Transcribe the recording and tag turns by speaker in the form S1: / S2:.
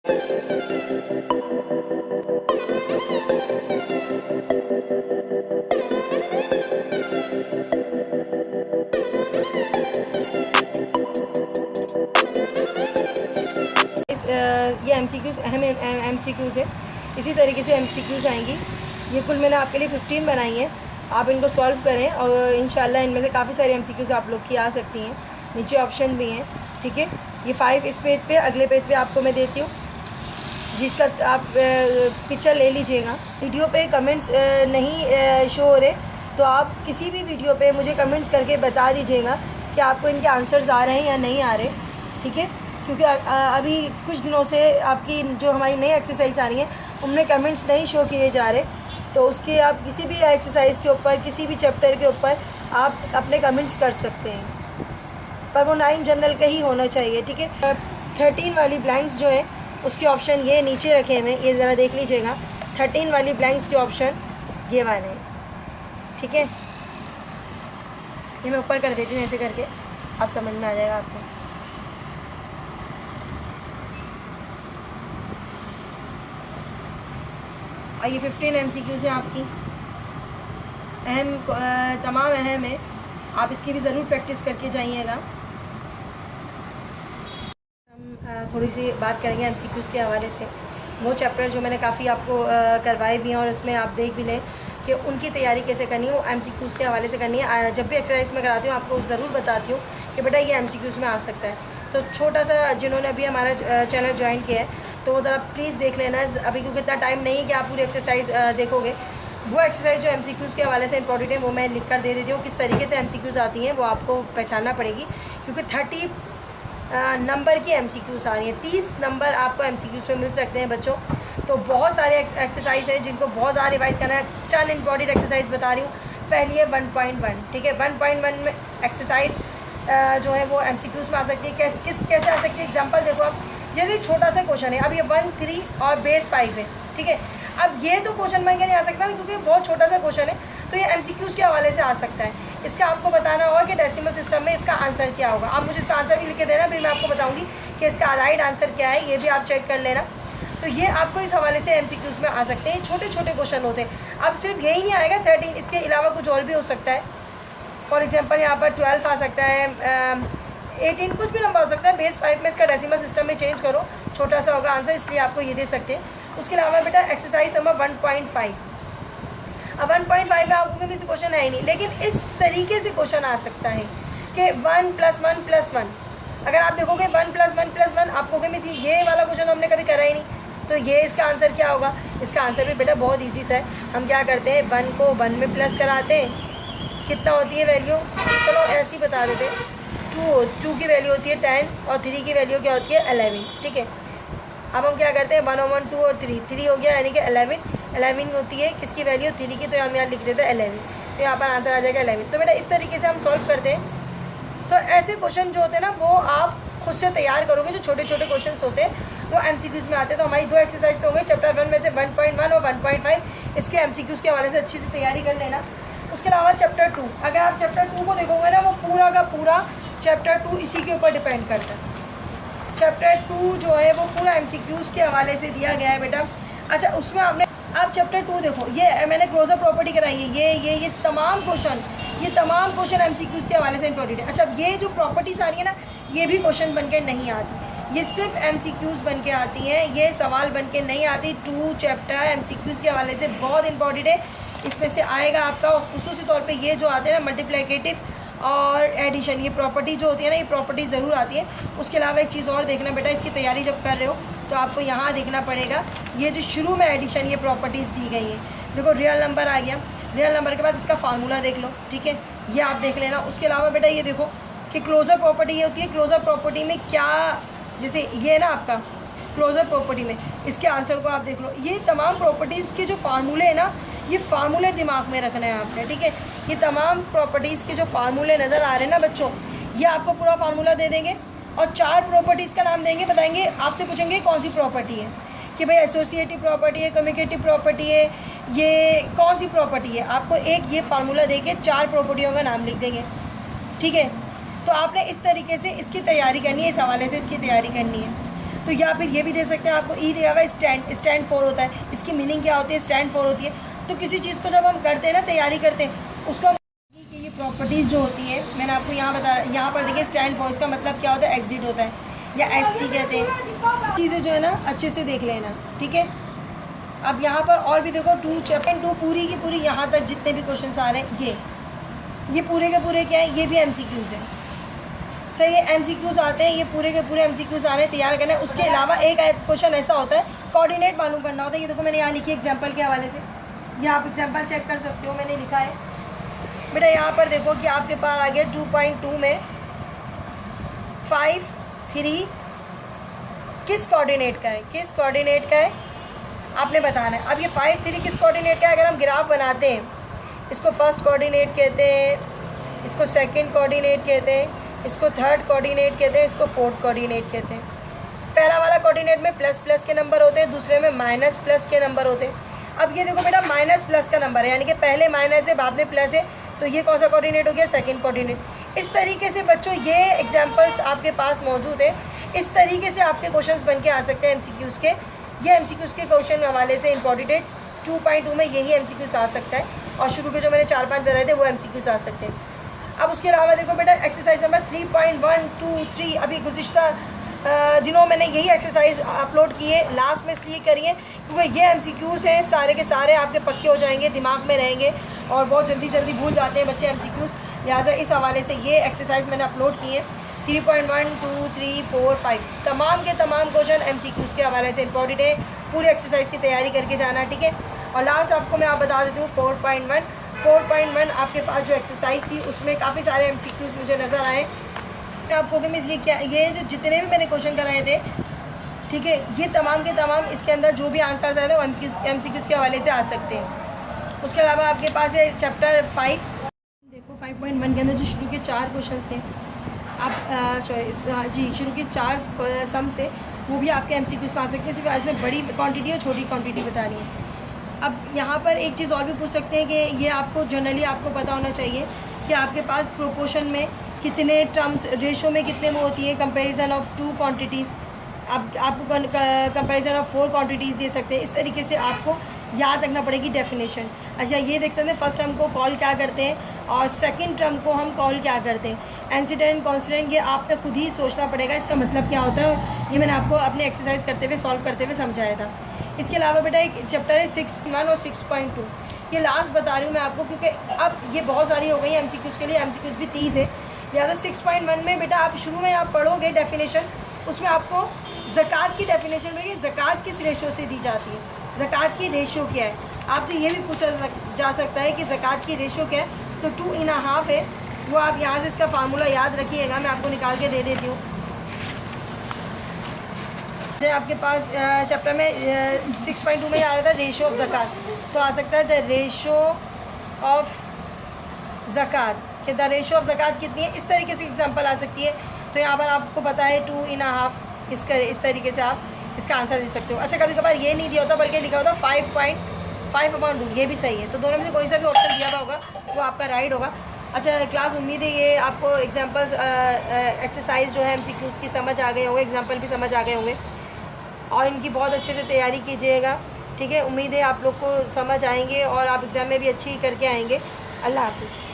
S1: ये एमसीक्यूज़ अहम एमसीक्यूज़ है। इसी तरीके से एमसीक्यूज़ आएंगी। ये कुल मैंने आपके लिए 15 बनाई हैं। आप इनको सॉल्व करें और इंशाल्लाह इनमें से काफ़ी सारी एमसीक्यूज़ आप लोग की आ सकती हैं। नीचे ऑप्शन भी हैं, ठीक है। ये 5 इस पेज पे, अगले पेज पे आपको मैं देती हूँ, जिसका आप पिक्चर ले लीजिएगा। वीडियो पे कमेंट्स नहीं शो हो रहे, तो आप किसी भी वीडियो पे मुझे कमेंट्स करके बता दीजिएगा कि आपको इनके आंसर्स आ रहे हैं या नहीं आ रहे, ठीक है। क्योंकि अभी कुछ दिनों से आपकी जो हमारी नई एक्सरसाइज आ रही हैं उनमें कमेंट्स नहीं शो किए जा रहे, तो उसके आप किसी भी एक्सरसाइज के ऊपर, किसी भी चैप्टर के ऊपर आप अपने कमेंट्स कर सकते हैं, पर वो 9 जनरल का ही होना चाहिए, ठीक है। 13 वाली ब्लैंक्स जो है उसके ऑप्शन ये नीचे रखे हुए हैं, ये ज़रा देख लीजिएगा। 13 वाली ब्लैंक्स के ऑप्शन ये वाले हैं, ठीक है। ये मैं ऊपर कर देती हूँ, ऐसे करके आप समझ में आ जाएगा आपको। और ये 15 एमसीक्यूज़ हैं आपकी, तमाम अहम है। आप इसकी भी ज़रूर प्रैक्टिस करके जाइएगा। हम थोड़ी सी बात करेंगे एमसीक्यूज़ के हवाले से। वो चैप्टर जो मैंने काफ़ी आपको करवाए भी हैं और इसमें आप देख भी लें कि उनकी तैयारी कैसे करनी है, वो एमसीक्यूज़ के हवाले से करनी है। जब भी एक्सरसाइज में कराती हूँ आपको ज़रूर बताती हूँ कि बेटा ये एमसीक्यूज़ में आ सकता है। तो छोटा सा जिन्होंने अभी हमारा चैनल ज्वाइन किया है तो वो ज़रा प्लीज़ देख लेना अभी, क्योंकि इतना टाइम नहीं है कि आप पूरी एक्सरसाइज देखोगे। वो एक्सरसाइज जो एमसीक्यूज़ के हवाले से इंपॉर्टेंट है वो मैं लिख कर दे देती हूँ। किस तरीके से एमसीक्यूज़ आती हैं वो आपको पहचानना पड़ेगी, क्योंकि 30 नंबर की एमसीक्यूज़ आ रही हैं। 30 नंबर आपको एमसीक्यूज़ पे मिल सकते हैं बच्चों। तो बहुत सारे एक्सरसाइज हैं जिनको बहुत ज़्यादा रिवाइज़ करना है। चंद इंपॉर्टेंट एक्सरसाइज बता रही हूँ। पहली है 1.1, ठीक है। 1.1 में एक्सरसाइज जो है वो एमसीक्यूज़ में आ सकती है। कैसे आ सकती है, एग्जांपल देखो आप। जैसे छोटा सा क्वेश्चन है, अब ये 1, 3 और बेस 5 है, ठीक है। अब ये तो क्वेश्चन बन के नहीं आ सकता ना, क्योंकि बहुत छोटा सा क्वेश्चन है, तो ये एमसीक्यूज़ के हवाले से आ सकता है। इसका आपको बताना होगा कि डेसिमल सिस्टम में इसका आंसर क्या होगा। आप मुझे इसका आंसर भी लिख के देना, फिर मैं आपको बताऊँगी कि इसका राइट आंसर क्या है, ये भी आप चेक कर लेना। तो ये आपको इस हवाले से एमसीक्यूज़ में आ सकते हैं। छोटे छोटे क्वेश्चन होते हैं। अब सिर्फ यही नहीं आएगा 13, इसके अलावा कुछ और भी हो सकता है। फॉर एग्जांपल यहाँ पर 12 आ सकता है, 18, कुछ भी नंबर हो सकता है। बेस 5 में इसका डेसिमल सिस्टम में चेंज करो, छोटा सा होगा आंसर, इसलिए आपको ये दे सकते हैं। उसके अलावा बेटा एक्सरसाइज नंबर 1.5। अब 1.5 में आपको कभी से क्वेश्चन है ही नहीं, लेकिन इस तरीके से क्वेश्चन आ सकता है कि 1 + 1 + 1। अगर आप देखोगे 1 + 1 + 1, आपको कभी ये वाला क्वेश्चन हमने कभी करा ही नहीं, तो ये इसका आंसर क्या होगा। इसका आंसर भी बेटा बहुत ईजी सा है। हम क्या करते हैं, 1 को 1 में प्लस कराते हैं, कितना होती है वैल्यू, चलो ऐसे ही बता देते हैं। 2 की वैल्यू होती है 10 और 3 की वैल्यू क्या होती है 11, ठीक है। अब हम क्या करते हैं, 1/1, 2 और 3 हो गया, यानी कि 11 होती है किसकी वैल्यू, 3 की, तो हम यहाँ लिख देते हैं 11, तो यहाँ पर आंसर आ जाएगा 11। तो बेटा इस तरीके से हम सॉल्व करते हैं। तो ऐसे क्वेश्चन जो होते हैं ना वो आप खुद से तैयार करोगे। जो छोटे छोटे क्वेश्चन होते हैं वो एमसीक्यूज़ में आते हैं। तो हमारी 2 एक्सरसाइज तो हो गई चैप्टर 1 में से 1.1 और 1.5। इसके एमसीक्यूज़ के हवाले से अच्छी सी तैयारी कर लेना। उसके अलावा चैप्टर 2, अगर आप चैप्टर 2 को देखोगे ना, वो पूरा का पूरा चैप्टर 2 इसी के ऊपर डिपेंड करता है। चैप्टर 2 जो है वो पूरा एमसीक्यूज़ के हवाले से दिया गया है बेटा। अच्छा, उसमें आपने आप चैप्टर 2 देखो, ये मैंने क्लोजर प्रॉपर्टी कराई है। ये तमाम क्वेश्चन एमसीक्यूज़ के हवाले से इंपॉर्टेंट है। अच्छा, ये जो प्रॉपर्टीज़ आ रही है ना, ये भी क्वेश्चन बन के नहीं आती, ये सिर्फ एमसीक्यूज़ बन के आती हैं, ये सवाल बन के नहीं आती। 2 चैप्टर एमसीक्यूज़ के हवाले से बहुत इंपॉर्टेंट है, इसमें से आएगा आपका। और खुसूसी तौर पे ये जो आते हैं ना, मल्टीप्लिकेटिव और एडिशन, ये प्रॉपर्टी जो होती है ना, ये प्रॉपर्टी ज़रूर आती है। उसके अलावा एक चीज़ और देखना बेटा, इसकी तैयारी जब कर रहे हो तो आपको यहाँ देखना पड़ेगा, ये जो शुरू में एडिशन, ये प्रॉपर्टीज़ दी गई हैं। देखो रियल नंबर आ गया, रियल नंबर के बाद इसका फार्मूला देख लो, ठीक है, ये आप देख लेना। उसके अलावा बेटा ये देखो कि क्लोजर प्रॉपर्टी ये होती है। क्लोजर प्रॉपर्टी में क्या, जैसे ये ना आपका क्लोजर प्रॉपर्टी में, इसके आंसर को आप देख लो। ये तमाम प्रॉपर्टीज़ के जो फार्मूले हैं ना, ये फार्मूले दिमाग में रखना है आपने, ठीक है। ये तमाम प्रॉपर्टीज़ के जो फार्मूले नज़र आ रहे हैं ना बच्चों, ये आपको पूरा फार्मूला दे देंगे और 4 प्रॉपर्टीज़ का नाम देंगे, बताएंगे, आपसे पूछेंगे कौन सी प्रॉपर्टी है, कि भाई एसोसिएटिव प्रॉपर्टी है, कम्युनिकेटिव प्रॉपर्टी है, ये कौन सी प्रॉपर्टी है। आपको एक ये फार्मूला देके 4 प्रॉपर्टियों का नाम लिख देंगे, ठीक है। तो आपने इस तरीके से इसकी तैयारी करनी है, इस हवाले से इसकी तैयारी करनी है। तो या फिर ये भी दे सकते हैं आपको ई दिया हुआ स्टैंड फॉर होता है, इसकी मीनिंग क्या होती है, स्टैंड फॉर होती है। तो किसी चीज़ को जब हम करते हैं ना, तैयारी करते हैं, उसको हम कि ये प्रॉपर्टीज़ जो होती है मैंने आपको यहाँ पर देखिए स्टैंड फॉर, इसका मतलब क्या होता है, एग्जिट होता है या ST कहते हैं। चीज़ें जो है ना अच्छे से देख लेना, ठीक है। अब यहाँ पर और भी देखो 2 चैप्टर 2 पूरी की पूरी यहाँ तक जितने भी क्वेश्चन आ रहे हैं ये पूरे के पूरे क्या है, ये भी MCQs हैं। सही है, MCQs आते हैं, ये पूरे के पूरे MCQs आ रहे हैं, तैयार करना है। उसके अलावा एक क्वेश्चन ऐसा होता है, कोऑर्डिनेट मालूम करना होता है। ये देखो मैंने यहाँ लिखी एग्जाम्पल के हवाले से, ये आप एग्जाम्पल चेक कर सकते हो, मैंने लिखा है बेटा। यहाँ पर देखो कि आपके पास आ गया 2.2 में 5, 3 किस कोऑर्डिनेट का है, किस कोऑर्डिनेट का है आपने बताना है। अब ये 5, 3 किस कोऑर्डिनेट का है, अगर हम ग्राफ बनाते हैं, इसको फर्स्ट कोऑर्डिनेट कहते हैं, इसको सेकंड कोऑर्डिनेट कहते हैं, इसको थर्ड कोऑर्डिनेट कहते हैं, इसको फोर्थ कोऑर्डिनेट कहते हैं। पहला वाला कोऑर्डिनेट में प्लस प्लस के नंबर होते हैं, दूसरे में माइनस प्लस के नंबर होते हैं। अब ये देखो बेटा माइनस प्लस का नंबर है, यानी कि पहले माइनस है बाद में प्लस है, तो ये कौन सा कोऑर्डिनेट हो गया, सेकंड कोऑर्डिनेट। इस तरीके से बच्चों ये एग्जाम्पल्स आपके पास मौजूद है। इस तरीके से आपके क्वेश्चंस बन के आ सकते हैं MCQs के। ये MCQs के क्वेश्चन हवाले से इम्पॉर्टेंट है। 2.2 में यही MCQs आ सकता है, और शुरू के जो मैंने 4-5 बताए थे वो MCQs आ सकते हैं। अब उसके अलावा देखो बेटा एक्सरसाइज नंबर 3.123 अभी गुज़िश्ता दिनों मैंने यही एक्सरसाइज अपलोड की है, लास्ट में इसलिए करी है क्योंकि ये MCQs हैं, सारे के सारे आपके पक्के हो जाएंगे, दिमाग में रहेंगे और बहुत जल्दी भूल जाते हैं बच्चे MCQs। लिहाजा इस हवाले से ये एक्सरसाइज मैंने अपलोड की है। 3.1, 2, 3, 4, 5 तमाम के तमाम क्वेश्चन MCQs के हवाले से इंपॉर्टेंट है। पूरी एक्सरसाइज की तैयारी करके जाना, ठीक है। और लास्ट आपको मैं बता देती हूँ 4.1 आपके पास जो एक्सरसाइज थी उसमें काफ़ी सारे MCQs मुझे नज़र आए। आपको कि मिस ये क्या, ये जो जितने भी मैंने क्वेश्चन कराए थे, ठीक है, ये तमाम के तमाम इसके अंदर जो भी आंसर्स आए थे वो MCQs के हवाले से आ सकते हैं। उसके अलावा आपके पास है चैप्टर 5, देखो 5.1 के अंदर जो शुरू के 4 क्वेश्चन थे, आप शुरू के 4 सम्स थे, वो भी आपके MCQs पा सकते हैं। सिर्फ आज में बड़ी क्वांटिटी और छोटी क्वांटिटी बतानी है। अब यहाँ पर एक चीज़ और भी पूछ सकते हैं कि ये आपको जनरली आपको पता होना चाहिए कि आपके पास प्रोपोर्शन में कितने टर्म्स, रेशो में कितने वो होती है, कंपैरिजन ऑफ 2 क्वांटिटीज़, आपको कंपैरिजन ऑफ 4 क्वांटिटीज़ दे सकते हैं। इस तरीके से आपको याद रखना पड़ेगी डेफिनेशन। अच्छा ये देख सकते हैं फर्स्ट टर्म को कॉल क्या करते हैं और सेकंड टर्म को हम कॉल क्या करते हैं। इंसिडेंट कॉन्स्टेंट, ये आपने खुद ही सोचना पड़ेगा इसका मतलब क्या होता है। ये मैंने आपको अपने एक्सरसाइज करते हुए सॉल्व करते हुए समझाया था। इसके अलावा बेटा एक चैप्टर है 6.1 और 6.2, ये लास्ट बता रही हूँ मैं आपको क्योंकि अब ये बहुत सारी हो गई MCQs के लिए, MCQs भी 30 है। लिहाजा 6.1 में बेटा आप शुरू में आप पढ़ोगे डेफिनेशन, उसमें आपको ज़कात की डेफिनेशन में ज़कात किस रेशो से दी जाती है, ज़कात की रेशो क्या है। आपसे ये भी पूछा जा सकता है कि ज़कात की रेशो क्या है, तो 2.5 है, वो आप यहाँ से इसका फार्मूला याद रखिएगा, मैं आपको निकाल के दे देती हूँ। आपके पास चैप्टर में 6.2 में आ रहा था रेशो ऑफ ज़कात, तो आ सकता है द रेशो ऑफ ज़कात, कि द रेशो ऑफ ज़कात कितनी है, इस तरीके से एग्जांपल आ सकती है। तो यहाँ पर आपको पता है 2.5, इस तरीके से आप इसका आंसर दे सकते हो। अच्छा कभी कभार ये नहीं दिया होता बल्कि लिखा होता 5.5/2, ये भी सही है। तो दोनों में से कोई सा भी ऑप्शन दिया हुआ होगा वो आपका राइट होगा। अच्छा क्लास, उम्मीद है ये आपको एग्जांपल्स एक्सरसाइज जो है MCQs की समझ आ गए होंगे, एग्जांपल भी समझ आ गए होंगे और इनकी बहुत अच्छे से तैयारी कीजिएगा, ठीक है। उम्मीद है आप लोग को समझ आएंगे और आप एग्ज़ाम में भी अच्छी करके आएंगे। अल्लाह हाफ़िज़।